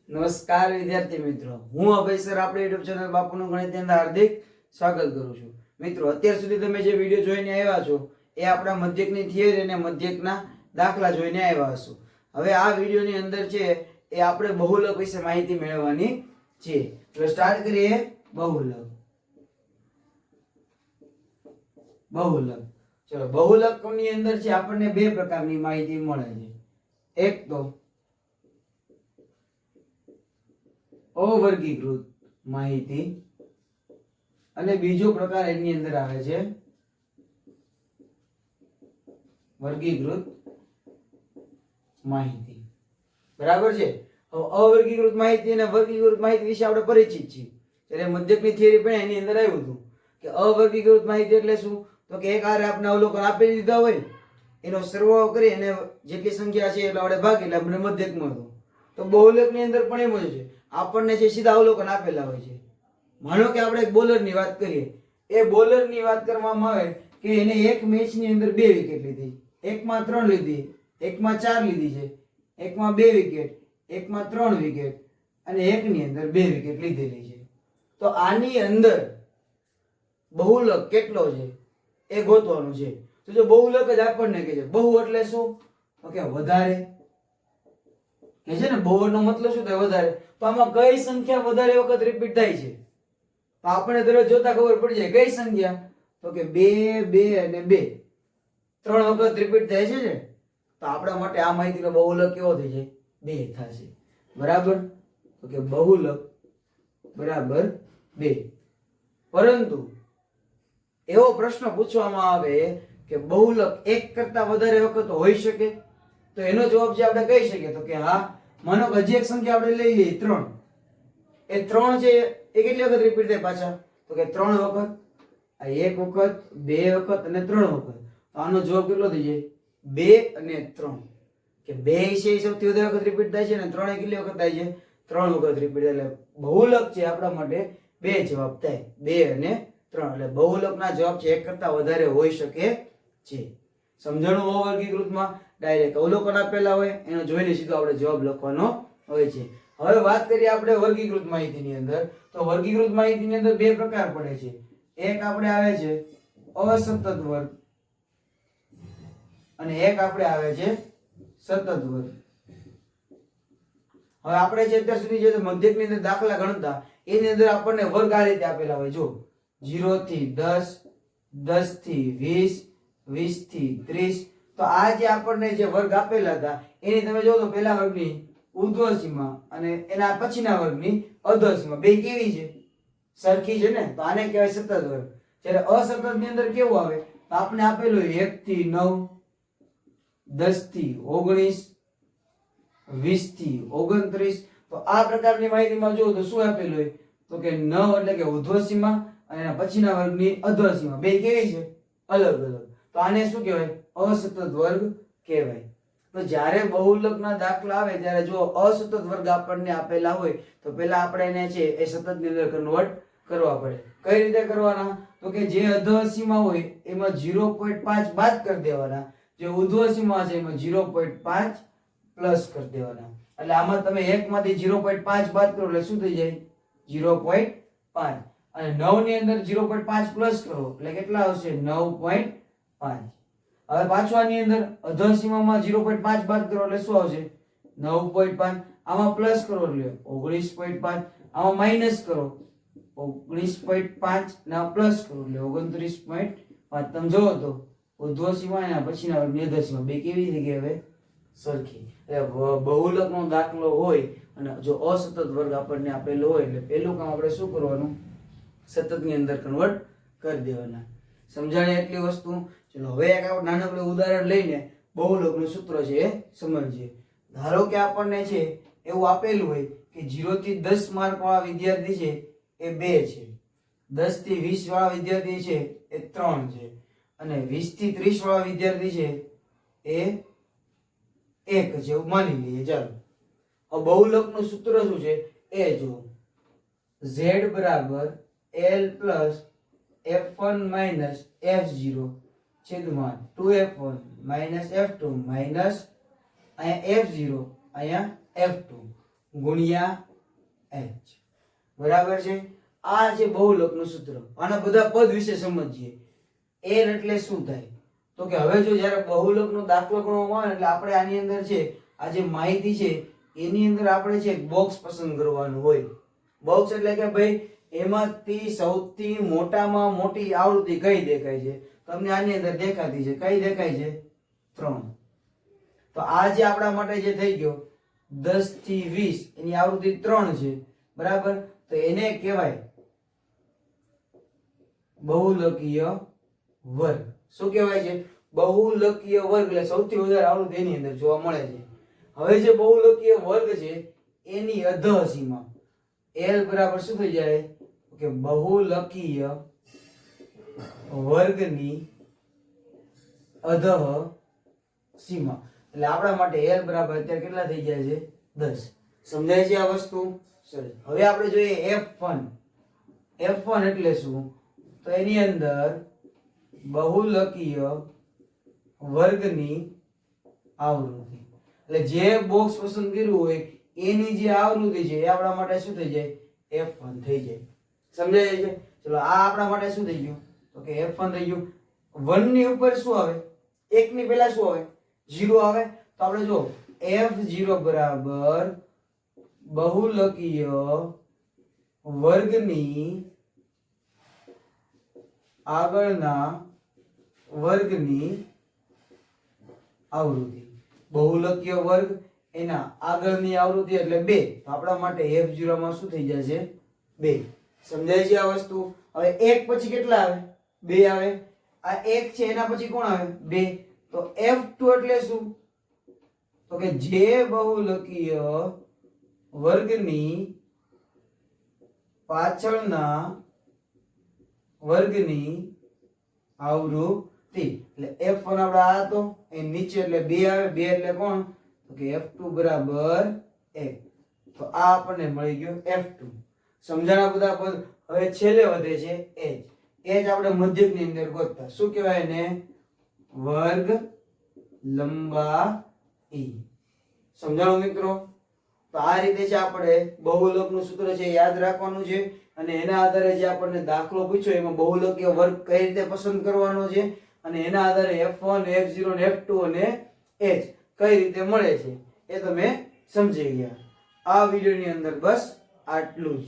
નમસ્કાર વિદ્યાર્થી મિત્રો, હું અભય સર આપણી યુટ્યુબ ચેનલ બાપુનું ગણિતની અંદર હાર્દિક સ્વાગત કરું છું. મિત્રો, અત્યાર સુધી તમે જે વિડીયો જોઈને આવ્યા છો એ આપણા મધ્યકની થિયરી અને મધ્યકના દાખલા જોઈને આવ્યા હશો. હવે આ વિડીયોની અંદર છે એ આપણે બહુલક વિશે માહિતી મેળવવાની છે. તો સ્ટાર્ટ કરીએ. બહુલક. ચલો, બહુલકની અંદર છે આપણને બે પ્રકારની માહિતી મળે છે. એક તો અવર્ગીકૃત માહિતી અને બીજો પ્રકાર એની અંદર આવે છે વર્ગીકૃત માહિતી. બરાબર છે. અવર્ગીકૃત માહિતી અને વર્ગીકૃત માહિતી વિશે આપણે પરિચિત છીએ. ત્યારે મધ્યકની થિયરી પણ એની અંદર આવ્યું હતું કે અવર્ગીકૃત માહિતી એટલે શું? તો કે એક હારે આપણે અવલોકન આપી દીધા હોય, એનો સરવાળો કરી અને જેટલી સંખ્યા છે એટલે આપણે ભાગી એટલે આપણે મધ્યક મળતું. તો બહુલકની અંદર પણ એમ જ છે, આપણને જે સીધા અવલોકન આપેલા હોય છે. માનો કે આપણે એક બોલરની વાત કરીએ, એ બોલરની વાત કરવામાં આવે કે એને એક મેચની અંદર 2 વિકેટ લીધી, એકમાં 3 લીધી, એકમાં 4 લીધી છે, એકમાં 2 વિકેટ, એકમાં 3 વિકેટ અને એકની અંદર 2 વિકેટ લીધેલી છે. તો આની અંદર બહુલક કેટલો છે એ ગોતવાનું છે. તો જો બહુલક જ આપણને કહે છે, બહુ એટલે શું? તો કે વધારે કે છે ને, બહુનો મતલબ શું થાય? વધારે. તો આમાં કઈ સંખ્યા વધારે વખત રિપીટ થાય છે? તો આપણે તરત જોતા ખબર પડી જાય કઈ સંખ્યા? તો કે 2, 2 અને 2 3 વખત રિપીટ થાય છે ને. તો આપણા માટે આ માહિતીનો બહુલક કેવો થઈ જાય? 2 થશે. બરાબર. તો કે બહુલક બરાબર 2. પરંતુ એવો પ્રશ્ન પૂછવામાં આવે કે બહુલક એક કરતા વધારે વખત હોઈ શકે? તો એનો જવાબ જે આપણે કહી શકીએ તો કે હા. માનો કે હજી એક સંખ્યા આપણે લઈ લઈએ 3. એ 3 છે એ કેટલી વખત રિપીટ થાય પાછા? તો કે 3 વખત. આ 1 વખત, 2 વખત અને 3 વખત. તો આનો જવાબ કેટલો થઈ જાય? 2 અને 3. કે 2 છે એ સૌથી વધારે વખત રિપીટ થાય છે અને 3 કેટલી વખત થાય છે? 3 વખત રિપીટ થાય. એટલે બહુલક છે આપણા માટે 2 જવાબ થાય. 2 અને 3. એટલે બહુલકના જવાબ છે એક કરતા વધારે હોઈ શકે છે. સમજણું? અવર્ગીકૃતમાં ડાયરેક્ટ અવલોકન આપેલા હોય, એનો જોઈને સીધો આપણે જવાબ લખવાનો હોય છે. હવે વાત કરીએ આપણે વર્ગીકૃત માહિતીની અંદર. તો વર્ગીકૃત માહિતીની અંદર બે પ્રકાર પડે છે. એક આપણે આવે છે અસતત વર્ગ અને એક આપણે આવે છે સતત વર્ગ. હવે આપણે જે અત્યાર સુધી જે મધ્યકની અંદર દાખલા ગણતા એની અંદર આપણને વર્ગ આ રીતે આપેલા હોય. જો 0 થી 10, 10 થી 20, 20 થી 30. તો આ જે આપણને જે વર્ગ આપેલા હતા એની તમે જો તો પહેલા વર્ગની ઉર્ધ્વ સીમા અને એના પછીના વર્ગની અધર સીમા બે કેવી છે? સરખી છે ને. તો આને કહેવાય સતત વર્ગ. જ્યારે અસતત ની અંદર કેવું આવે? તો આપણે આપેલું 1 થી 9, 10 થી 19, 20 થી 29. તો આ પ્રકારની માહિતીમાં જો તો શું આપેલું હોય? તો કે 9 એટલે કે ઉર્ધ્વ સીમા અને એના પછીના વર્ગની અધર સીમા બે કેવી છે? અલગ અલગ. તો આને શું કહેવાય? અસતત વર્ગ કહેવાય. તો જ્યારે બહુલકના દાખલા આવે ત્યારે જો અસતત વર્ગ આપણને આપેલા હોય તો પહેલા આપણે એને છે એ સતત ની અંદર કન્વર્ટ કરવા પડે. કઈ રીતે કરવાના? તો કે જે અધર સીમા હોય એમાં 0.5 બાદ કરી દેવાના, જે ઉર્ધ્વ સીમા છે એમાં 0.5 પ્લસ કરી દેવાના. એટલે આમાં તમે 1 માંથી 0.5 બાદ કરો એટલે શું થઈ જાય? 0.5. અને 9 ની અંદર 0.5 પ્લસ કરો એટલે કેટલા આવશે? 9.5. હવે પાછો આની અંદર અધર સીમામાં 0.5 બાદ કરો એટલે શું આવશે? 9.5. આમાં પ્લસ કરો એટલે 19.5. આમાં માઈનસ કરો 19.5 ના પ્લસ કરો એટલે 29.5. તમે જોવો તો ઉર્ધ્વ સીમા અને પછીના વર્ગની અધર સીમા બે કેવી થઈ ગઈ? હવે સરખી. એટલે બહુલકનો દાખલો હોય અને જો અસતત વર્ગ આપણને આપેલો હોય એટલે પહેલું કામ આપણે શું કરવાનું? સતત ની અંદર કન્વર્ટ કરી દેવાના. સમજાણે એટલી વસ્તુ? ચલો હવે એક આપણે નાનકડું ઉદાહરણ લઈને બહુલકનું સૂત્ર છે એ સમજીએ. ધારો કે આપણને છે એવું આપેલું હોય કે 0 થી 10 માર્ક વાળા વિદ્યાર્થી છે એ 2 છે, 10 થી 20 વાળા વિદ્યાર્થી છે એ 3 છે અને 20 થી 30 વાળા વિદ્યાર્થી છે એ 1 છે એવું માની લઈએ. ચાલો, હવે બહુલકનું સૂત્ર શું છે એ જો. z બરાબર l plus f1 minus f0 છેદમાં 2f1 માઇનસ f2 માઇનસ અહીંયા f0 અહીંયા f2. ગુણ્યા h. બરાબર છે. આ છે બહુલકનું સૂત્ર. આના બધા પદ વિશે સમજીએ. n એટલે શું થાય તો કે હવે જો જ્યારે બહુલકનો દાખલો ગણવામાં આવે એટલે આપણે આની અંદર છે આ જે માહિતી છે એની અંદર આપણે છે બોક્સ પસંદ કરવાનું હોય. બોક્સ એટલે કે ભાઈ એમાંથી સૌથી મોટામાં મોટી આવૃત્તિ કઈ દેખાય છે? તમને આની અંદર દેખાતી છે. કઈ દેખાય છે? 3. તો આ જે આપણા માટે જે થઈ ગયો 10 થી 20 એની આવૃત્તિ 3 છે. બરાબર. તો એને કહેવાય બહુલકીય વર્ગ. શું કહેવાય છે? બહુલકીય વર્ગ. એટલે સૌથી વધારે આવૃત્તિ એની અંદર જોવા મળે છે. હવે જે બહુલકીય વર્ગ છે એની અધઃ સીમા L બરાબર શું થઈ જાય કે બહુલકીય વર્ગની અધઃ સીમા. એટલે આપણા માટે L બરાબર અત્યારે કેટલા થઈ જાય છે? 10. સમજાય છે આ વસ્તુ? સરસ. હવે આપણે જોઈએ F1. F1 એટલે શું? તો એની અંદર બહુલકીય વર્ગની આવૃત્તિ. એટલે જે બોક્સ પસંદ કર્યું હોય એની જે આવૃત્તિ છે એ આપણા માટે શું થઈ જાય? F1 થઈ જાય. સમજાય છે? ચલો આ આપણા માટે શું થઈ ગયું તો કે F1 થઈ ગયું. 1 ની ઉપર શું આવે? 1 ની પહેલા શું આવે? 0 આવે. તો આપણે જો F0 બરાબર બહુલકીય વર્ગની આગળના વર્ગની આવૃત્તિ. બહુલકીય વર્ગ એના આગળની આવૃત્તિ એટલે 2. તો આપણા માટે F0 માં શું થઈ જશે? 2. સમજાય છે આ વસ્તુ? હવે 1 પછી કેટલા આવે? 2 આવે. આ 1 છે એના પછી કોણ આવે? 2. તો F2 એટલે શું? તો કે જે બહુલકીય વર્ગની પાછળના વર્ગની આવૃત્તિ. એટલે F1 આપડા આ હતો એ નીચે એટલે 2 આવે. 2 એટલે કોણ? તો કે F2 બરાબર 1. તો આ આપણને મળી ગયો F2. સમજાણા બધા પદ? હવે છેલ્લે વધે છે h. h આપણે મધ્યકની અંદર ગોતતા. શું કહેવાય એને? વર્ગ લંબાઈ. સમજાણું મિત્રો? તો આ રીતે છે આપણે બહુલકનું સૂત્ર છે યાદ રાખવાનું છે અને એના આધારે જે આપણને દાખલો પૂછ્યો એમાં બહુલકીય વર્ગ કઈ રીતે પસંદ કરવાનો છે અને એના આધારે F1, F0 ને F2 અને h કઈ રીતે મળે છે એ તમે સમજી ગયા. આ વિડિયોની અંદર બસ આટલું જ.